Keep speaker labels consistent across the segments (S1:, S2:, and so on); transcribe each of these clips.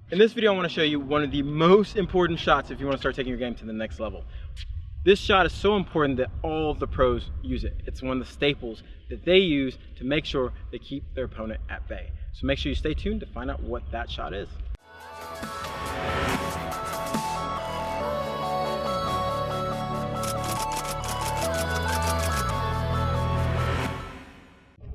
S1: In this video, I want to show you one of the most important shots if you want to start taking your game to the next level. This shot is so important that all of the pros use it. It's one of the staples that they use to make sure they keep their opponent at bay. So make sure you stay tuned to find out what that shot is.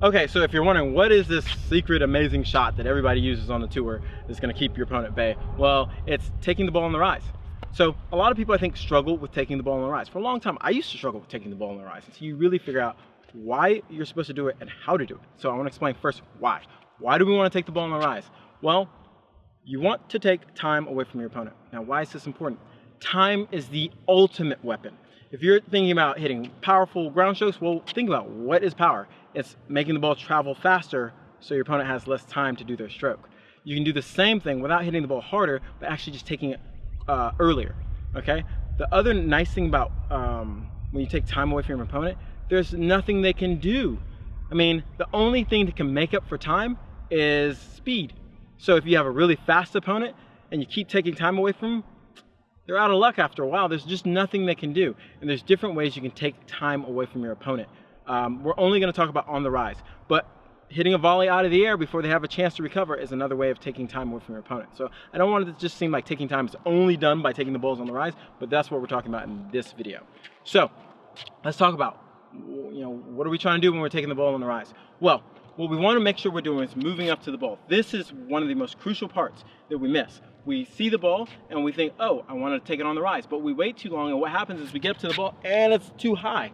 S1: Okay, so if you're wondering what is this secret amazing shot that everybody uses on the tour that's going to keep your opponent at bay, well, it's taking the ball on the rise. So a lot of people I think struggle with taking the ball on the rise. For a long time I used to struggle with taking the ball on the rise until you really figure out why you're supposed to do it and how to do it. So I want to explain first why. Why do we want to take the ball on the rise? Well, you want to take time away from your opponent. Now why is this important? Time is the ultimate weapon. If you're thinking about hitting powerful ground strokes, well, think about what is power. It's making the ball travel faster so your opponent has less time to do their stroke. You can do the same thing without hitting the ball harder, but actually just taking it earlier, okay? The other nice thing about when you take time away from your opponent, there's nothing they can do. I mean, the only thing that can make up for time is speed. So if you have a really fast opponent and you keep taking time away from them, they're out of luck after a while. There's just nothing they can do. And there's different ways you can take time away from your opponent. We're only going to talk about on the rise, but hitting a volley out of the air before they have a chance to recover is another way of taking time away from your opponent. So I don't want it to just seem like taking time is only done by taking the balls on the rise, but that's what we're talking about in this video. So let's talk about, what are we trying to do when we're taking the ball on the rise? Well, what we want to make sure we're doing is moving up to the ball. This is one of the most crucial parts that we miss. We see the ball and we think, oh, I want to take it on the rise, but we wait too long, and what happens is we get up to the ball and it's too high.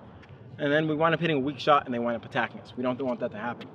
S1: And then we wind up hitting a weak shot and they wind up attacking us. We don't want that to happen.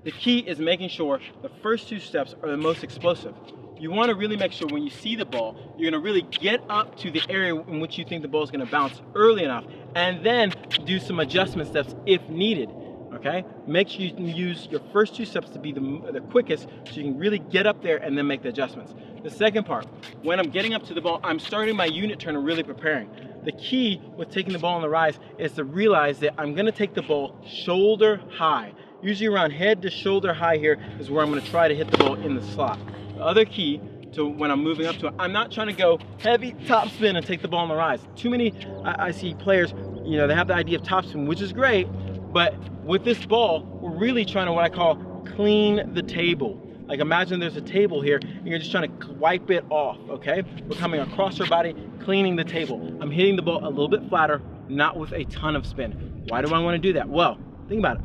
S1: The key is making sure the first two steps are the most explosive. You want to really make sure when you see the ball, you're going to really get up to the area in which you think the ball is going to bounce early enough, and then do some adjustment steps if needed. Okay? Make sure you can use your first two steps to be the quickest so you can really get up there and then make the adjustments. The second part, when I'm getting up to the ball, I'm starting my unit turn and really preparing. The key with taking the ball on the rise is to realize that I'm going to take the ball shoulder high. Usually around head to shoulder high here is where I'm going to try to hit the ball in the slot. The other key to when I'm moving up to it, I'm not trying to go heavy topspin and take the ball on the rise. Too many, I see players, they have the idea of topspin, which is great, but with this ball, we're really trying to what I call clean the table. Like imagine there's a table here and you're just trying to wipe it off, okay? We're coming across our body, cleaning the table. I'm hitting the ball a little bit flatter, not with a ton of spin. Why do I want to do that? Well, think about it.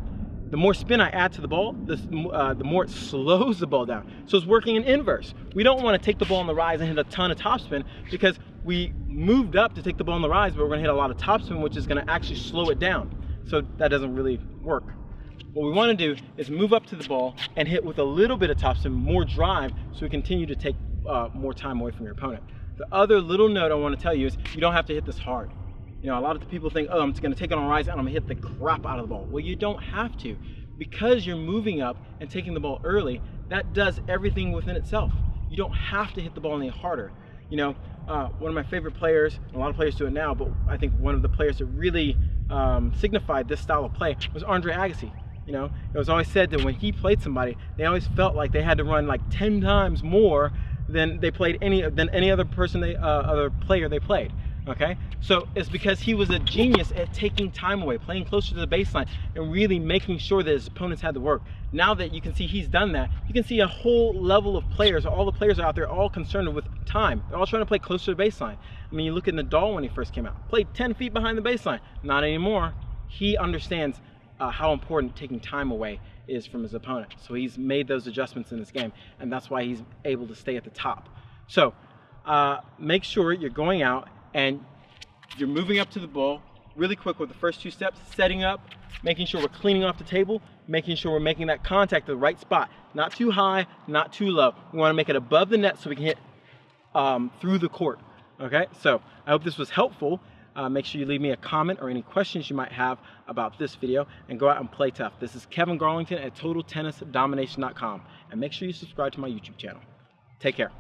S1: The more spin I add to the ball, the more it slows the ball down. So it's working in inverse. We don't want to take the ball on the rise and hit a ton of topspin because we moved up to take the ball on the rise, but we're going to hit a lot of topspin, which is going to actually slow it down. So that doesn't really work. What we want to do is move up to the ball and hit with a little bit of topspin, more drive, so we continue to take more time away from your opponent. The other little note I want to tell you is you don't have to hit this hard. A lot of the people think, oh, I'm just going to take it on a rise and I'm going to hit the crap out of the ball. Well, you don't have to. Because you're moving up and taking the ball early, that does everything within itself. You don't have to hit the ball any harder. One of my favorite players, and a lot of players do it now, but I think one of the players that really signified this style of play was Andre Agassi. It was always said that when he played somebody, they always felt like they had to run like 10 times more than they played any other player they played. Okay, so it's because he was a genius at taking time away, playing closer to the baseline, and really making sure that his opponents had to work. Now that you can see he's done that, you can see a whole level of players. All the players are out there all concerned with time. They're all trying to play closer to the baseline. I mean, you look at Nadal when he first came out, played 10 feet behind the baseline. Not anymore. He understands how important taking time away is from his opponent. So he's made those adjustments in this game, and that's why he's able to stay at the top. So make sure you're going out and you're moving up to the ball really quick with the first two steps, setting up, making sure we're cleaning off the table, making sure we're making that contact at the right spot. Not too high, not too low. We want to make it above the net so we can hit through the court. Okay, so I hope this was helpful. Make sure you leave me a comment or any questions you might have about this video, and go out and play tough. This is Kevin Garlington at TotalTennisDomination.com, and make sure you subscribe to my YouTube channel. Take care.